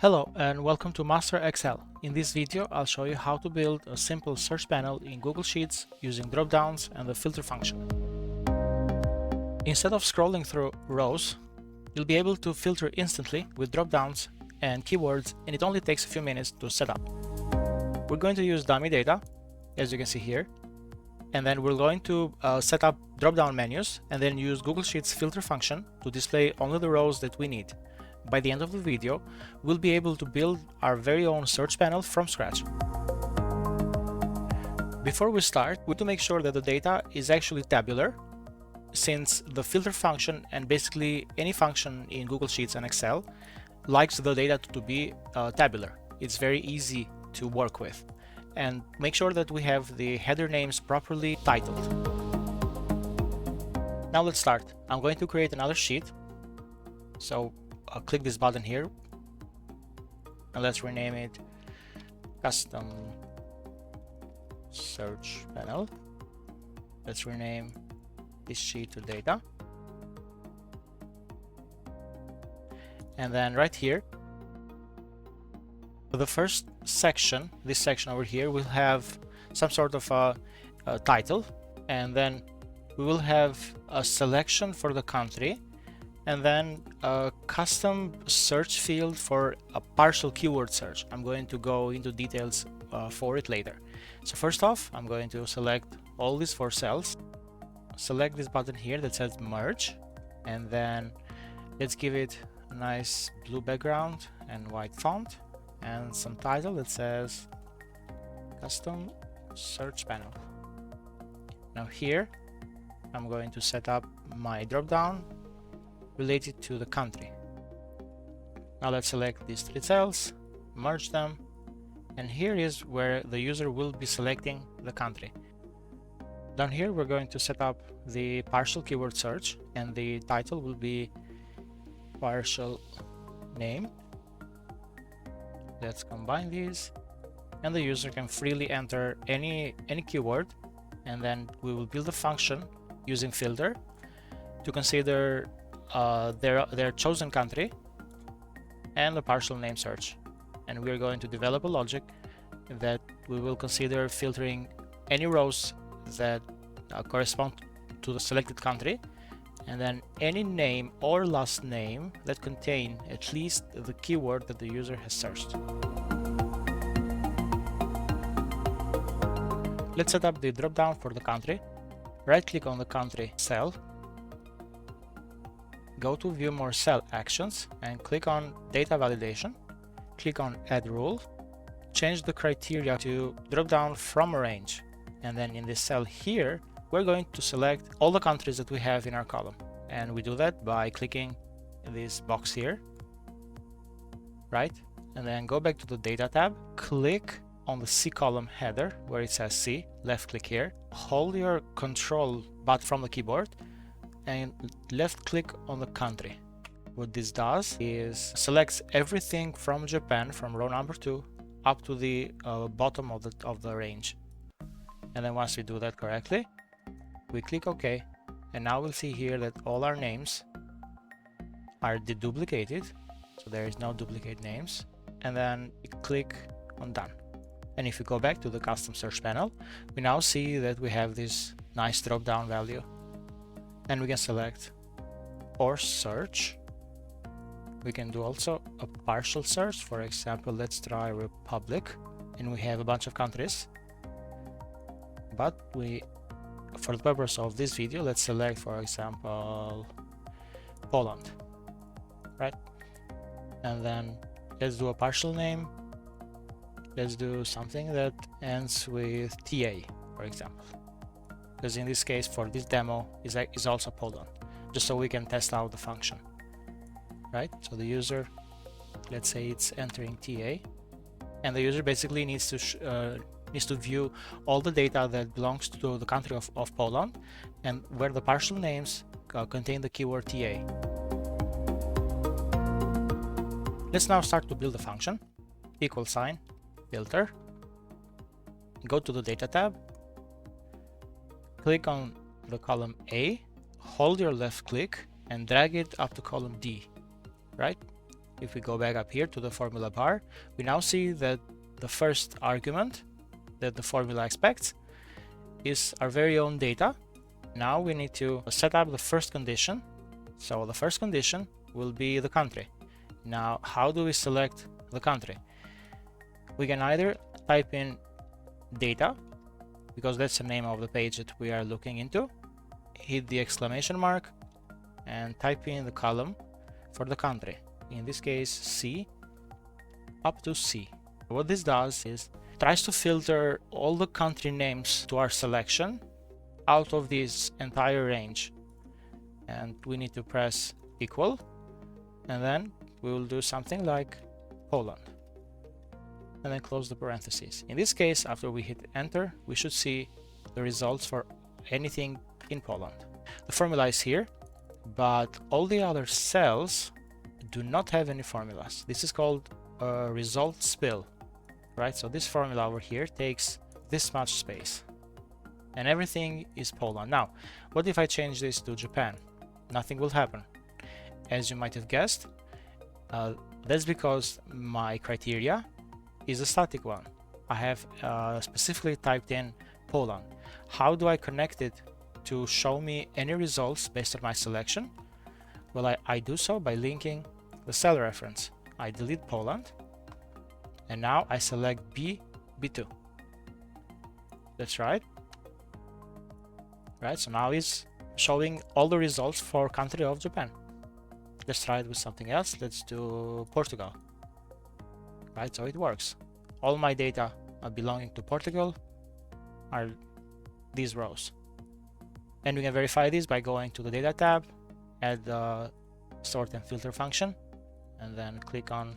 Hello and welcome to masterEXCEL. In this video, I'll show you how to build a simple search panel in Google Sheets using dropdowns and the filter function. Instead of scrolling through rows, you'll be able to filter instantly with dropdowns and keywords, and it only takes a few minutes to set up. We're going to use dummy data, as you can see here, and then we're going to set up dropdown menus and then use Google Sheets filter function to display only the rows that we need. By the end of the video, we'll be able to build our very own search panel from scratch. Before we start, we need to make sure that the data is actually tabular, since the filter function and basically any function in Google Sheets and Excel likes the data to be tabular. It's very easy to work with. And make sure that we have the header names properly titled. Now let's start. I'm going to create another sheet. So I'll click this button here and let's rename it custom search panel. Let's rename this sheet to data, and then right here for the first section, this section over here, will have some sort of a title, and then we will have a selection for the country, and then a custom search field for a partial keyword search. I'm going to go into details for it later. So first off, I'm going to select all these 4 cells, select this button here that says merge, and then let's give it a nice blue background and white font and some title that says custom search panel. Now here I'm going to set up my dropdown related to the country. Now let's select these 3 cells, merge them, and here is where the user will be selecting the country. Down here we're going to set up the partial keyword search, and the title will be partial name. Let's combine these, and the user can freely enter any keyword, and then we will build a function using filter to consider their chosen country and the partial name search. And we're going to develop a logic that we will consider filtering any rows that correspond to the selected country, and then any name or last name that contain at least the keyword that the user has searched. Let's set up the dropdown for the country. Right click on the country cell, go to view more cell actions and click on data validation, click on add rule, change the criteria to drop down from a range, and then in this cell here we're going to select all the countries that we have in our column, and we do that by clicking this box here, right, and then go back to the data tab, click on the C column header where it says C, left click here, hold your control button from the keyboard and left click on the country. What this does is selects everything from Japan, from row number 2 up to the bottom of the range. And then once we do that correctly, we click OK, and now we'll see here that all our names are deduplicated, so there is no duplicate names, and then we click on done. And if we go back to the custom search panel, we now see that we have this nice drop down value, and we can select or search. We can do also a partial search. For example, let's try Republic, and we have a bunch of countries, but for the purpose of this video, let's select, for example, Poland, right? And then let's do a partial name. Let's do something that ends with TA, for example, because in this case for this demo is also Poland, just so we can test out the function, right? So the user, let's say it's entering TA, and the user basically needs to view all the data that belongs to the country of Poland, and where the partial names contain the keyword TA. Let's now start to build a function. Equal sign, filter, go to the data tab, click on the column A, hold your left click and drag it up to column D, right? if we go back up here to the formula bar, we now see that the first argument that the formula expects is our very own data. Now we need to set up the first condition. So the first condition will be the country. Now, how do we select the country? We can either type in data, because that's the name of the page that we are looking into, hit the exclamation mark, and type in the column for the country. In this case, C up to C. What this does is tries to filter all the country names to our selection out of this entire range. And we need to press equal, and then we will do something like Poland, and then close the parentheses. In this case, after we hit enter, we should see the results for anything in Poland. The formula is here, but all the other cells do not have any formulas. This is called a result spill, right? So this formula over here takes this much space, and everything is Poland. Now, what if I change this to Japan? Nothing will happen. As you might have guessed, that's because my criteria is a static one. I have specifically typed in Poland. How do I connect it to show me any results based on my selection? Well, I do so by linking the cell reference. I delete Poland, and now I select B2. That's right. Right, so now it's showing all the results for country of Japan. Let's try it with something else. Let's do Portugal. Right, so it works. All my data belonging to Portugal are these rows. And we can verify this by going to the data tab, add the sort and filter function, and then click on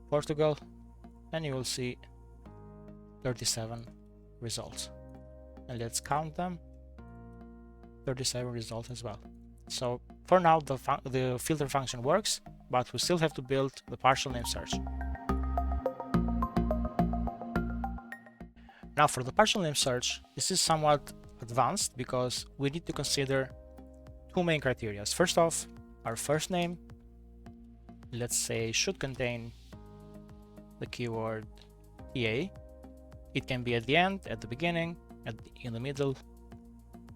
Portugal, and you will see 37 results. And let's count them. 37 results as well. So for now, the filter function works, but we still have to build the partial name search. Now for the partial name search, this is somewhat advanced because we need to consider two main criteria. First off, our first name, let's say, should contain the keyword TA. It can be at the end, at the beginning, in the middle,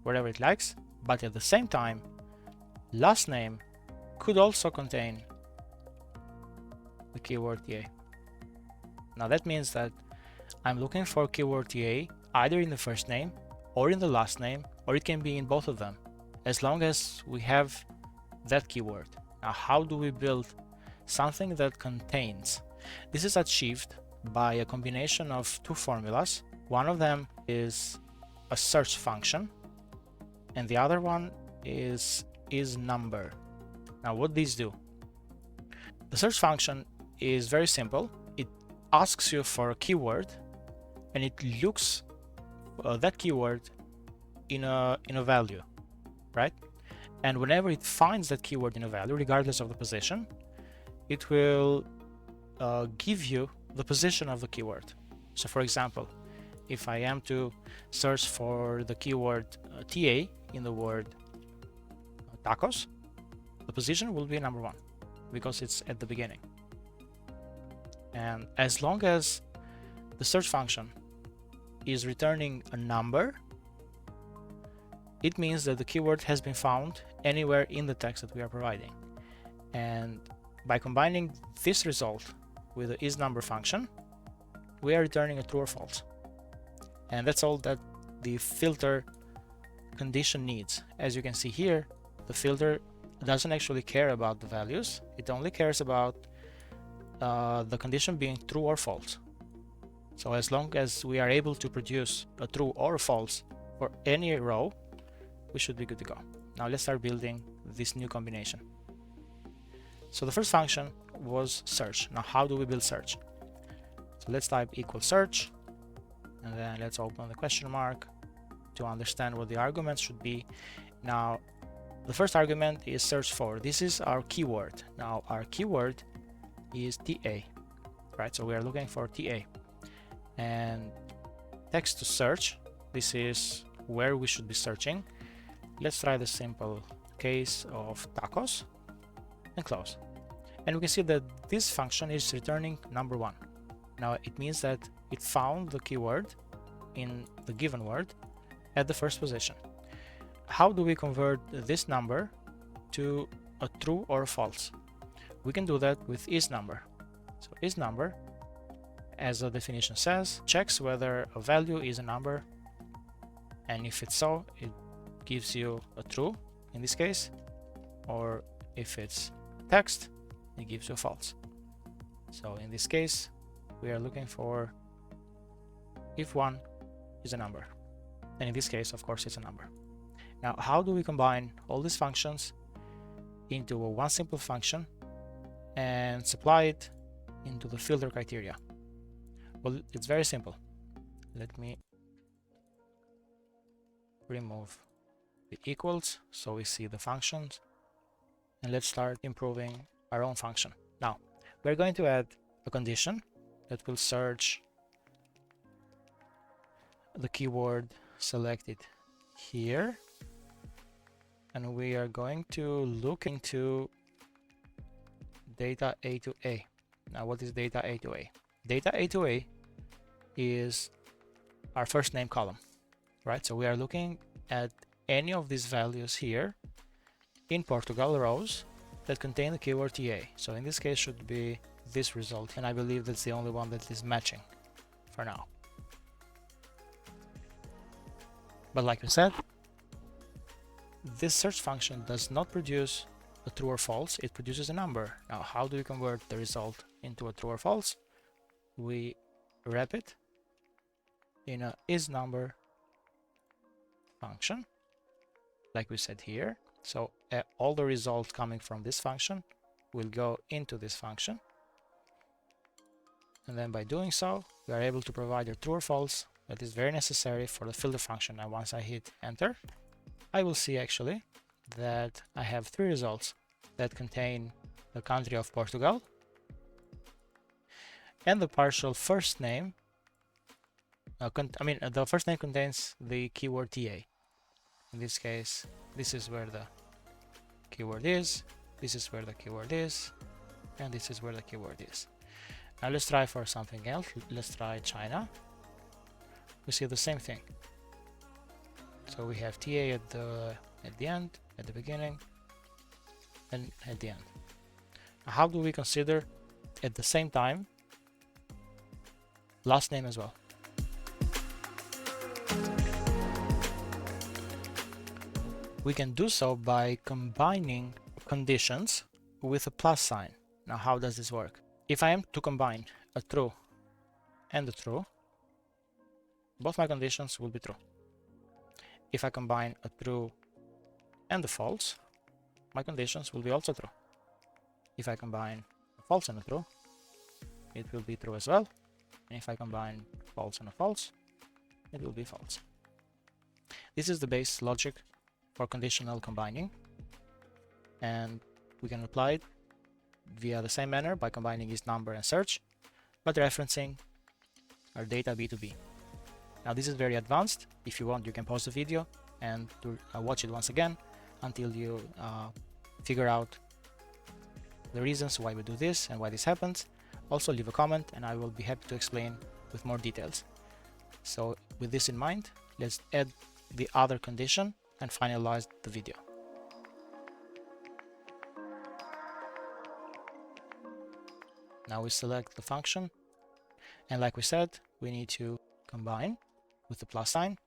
wherever it likes, but at the same time, last name could also contain the keyword TA. Now that means that I'm looking for keyword TA either in the first name or in the last name, or it can be in both of them, as long as we have that keyword. Now, how do we build something that contains? This is achieved by a combination of two formulas. One of them is a search function, and the other one is number. Now, what these do? The search function is very simple. It asks you for a keyword, and it looks that keyword in a value, right? And whenever it finds that keyword in a value, regardless of the position, it will give you the position of the keyword. So for example, if I am to search for the keyword TA in the word tacos, the position will be number 1 because it's at the beginning. And as long as the search function is returning a number, it means that the keyword has been found anywhere in the text that we are providing. And by combining this result with the isNumber function, we are returning a true or false. And that's all that the filter condition needs. As you can see here, the filter doesn't actually care about the values. It only cares about the condition being true or false. So as long as we are able to produce a true or a false for any row, we should be good to go. Now let's start building this new combination. So the first function was search. Now how do we build search? So let's type equal search, and then let's open the question mark to understand what the arguments should be. Now the first argument is search for. This is our keyword. Now our keyword is TA, right? So we are looking for TA. And text to search, this is where we should be searching. Let's try the simple case of tacos and close. And we can see that this function is returning number 1. Now it means that it found the keyword in the given word at the first position. How do we convert this number to a true or a false? We can do that with isNumber. So isNumber, as the definition says, checks whether a value is a number, and if it's so, it gives you a true in this case, or if it's text, it gives you a false. So in this case, we are looking for if 1 is a number, and in this case, of course, it's a number. Now, how do we combine all these functions into one simple function and supply it into the filter criteria? Well, it's very simple. Let me remove the equals so we see the functions, and let's start improving our own function. Now, we're going to add a condition that will search the keyword selected here, and we are going to look into data A to A. Now, what is data A to A? Data A to A is our first name column, right? So we are looking at any of these values here in Portugal rows that contain the keyword TA. So in this case should be this result, and I believe that's the only one that is matching for now. But like we said, this search function does not produce a true or false, it produces a number. Now, how do we convert the result into a true or false? We wrap it in a isNumber function, like we said here. So all the results coming from this function will go into this function, and then by doing so, we are able to provide a true or false that is very necessary for the filter function. And once I hit enter, I will see actually that I have 3 results that contain the country of Portugal and the partial first name. The first name contains the keyword TA. In this case, this is where the keyword is, this is where the keyword is, and this is where the keyword is. Now let's try for something else. Let's try China. We see the same thing. So we have TA at the end, at the beginning, and at the end. Now, how do we consider at the same time last name as well? We can do so by combining conditions with a plus sign. Now, how does this work? If I am to combine a true and a true, both my conditions will be true. If I combine a true and a false, my conditions will be also true. If I combine a false and a true, it will be true as well. And if I combine false and a false, it will be false. This is the base logic for conditional combining, and we can apply it via the same manner by combining isNumber and search, but referencing our data B2B. Now this is very advanced. If you want, you can pause the video and watch it once again until you figure out the reasons why we do this and why this happens. Also leave a comment and I will be happy to explain with more details. So with this in mind, let's add the other condition and finalize the video. Now we select the function, and like we said, we need to combine with the plus sign,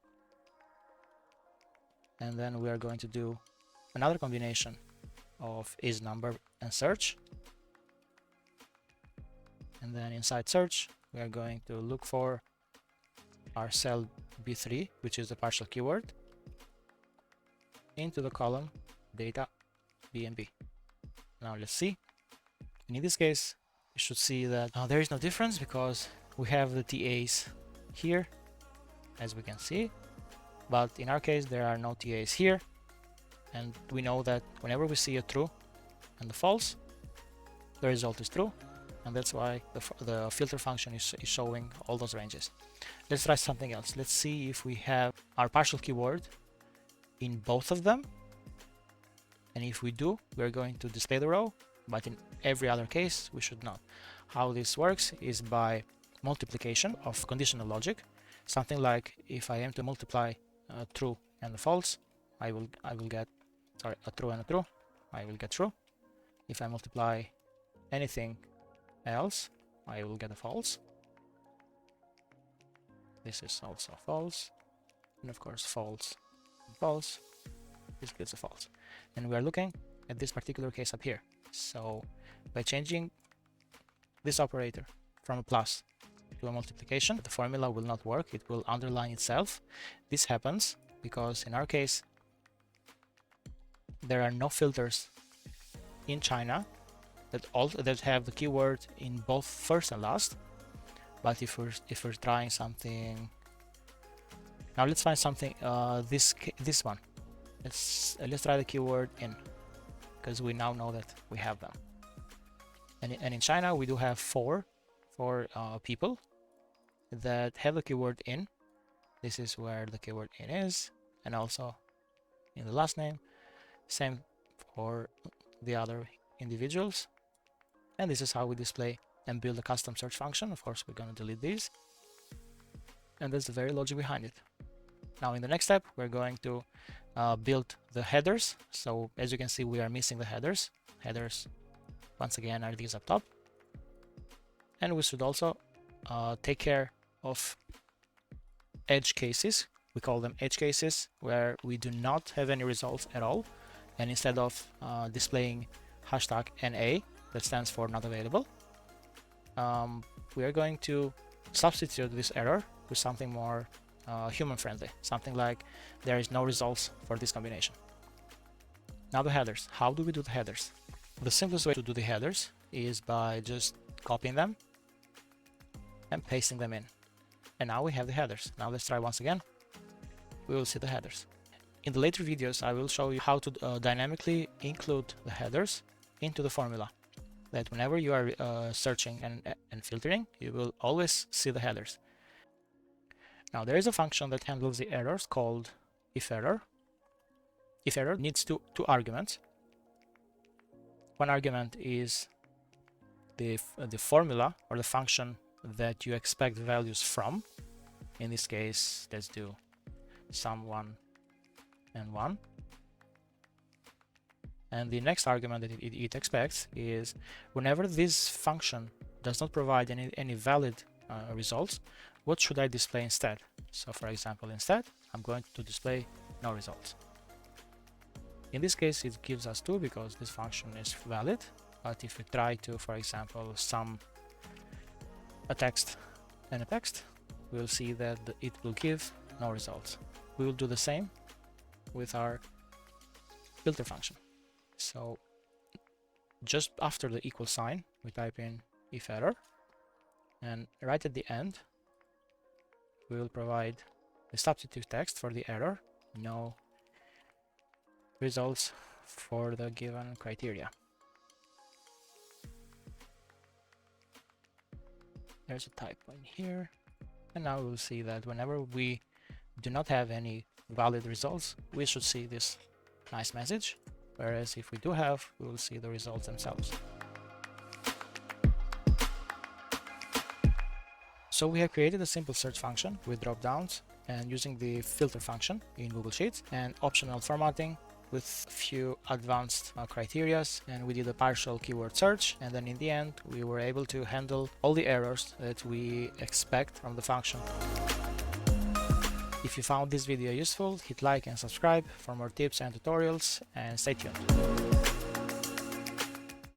and then we are going to do another combination of isNumber and search, and then inside search we are going to look for our cell B3, which is the partial keyword, into the column data B&B. Now let's see, and in this case you should see that there is no difference because we have the TAs here, as we can see, but in our case there are no TAs here, and we know that whenever we see a true and a false, the result is true, and that's why the filter function is showing all those ranges. Let's try something else. Let's see if we have our partial keyword in both of them, and if we do, we're going to display the row, but in every other case we should not. How this works is by multiplication of conditional logic. Something like if I am to multiply true and false, I will get, sorry, a true and a true, I will get true. If I multiply anything else, I will get a false. This is also false, and of course false and false. This gives a false, and we are looking at this particular case up here. So by changing this operator from a plus to a multiplication, the formula will not work, it will underline itself. This happens because in our case there are no filters in China that have the keyword in both first and last. But if we're trying something, now let's find something, this one, let's try the keyword in, because we now know that we have them. And in China we do have four people that have the keyword in. This is where the keyword in is, and also in the last name. Same for the other individuals. And this is how we display and build a custom search function. Of course, we're going to delete these. And that's the very logic behind it. Now in the next step, we're going to build the headers. So as you can see, we are missing the headers. Headers, once again, are these up top. And we should also take care of edge cases. We call them edge cases, where we do not have any results at all. And instead of displaying hashtag NA, that stands for not available, we are going to substitute this error with something more human-friendly, something like there is no results for this combination. Now the headers. How do we do the headers? The simplest way to do the headers is by just copying them and pasting them in. And now we have the headers. Now let's try once again. We will see the headers. In the later videos, I will show you how to dynamically include the headers into the formula. That whenever you are searching and filtering, you will always see the headers. Now there is a function that handles the errors called ifError. ifError needs two arguments. One argument is the formula or the function that you expect values from. In this case, let's do sum1 and 1. And the next argument that it expects is whenever this function does not provide any valid results, what should I display instead? So for example, instead, I'm going to display no results. In this case, it gives us 2 because this function is valid. But if we try to, for example, sum a text and a text, we'll see that it will give no results. We will do the same with our filter function. So just after the equal sign, we type in ifError, and right at the end, we will provide the substitute text for the error, no results for the given criteria. There's a typo in here, and now we'll see that whenever we do not have any valid results, we should see this nice message. Whereas if we do have, we will see the results themselves. So we have created a simple search function with dropdowns and using the filter function in Google Sheets and optional formatting with a few advanced criteria, and we did a partial keyword search, and then in the end we were able to handle all the errors that we expect from the function. If you found this video useful, hit like and subscribe for more tips and tutorials, and stay tuned.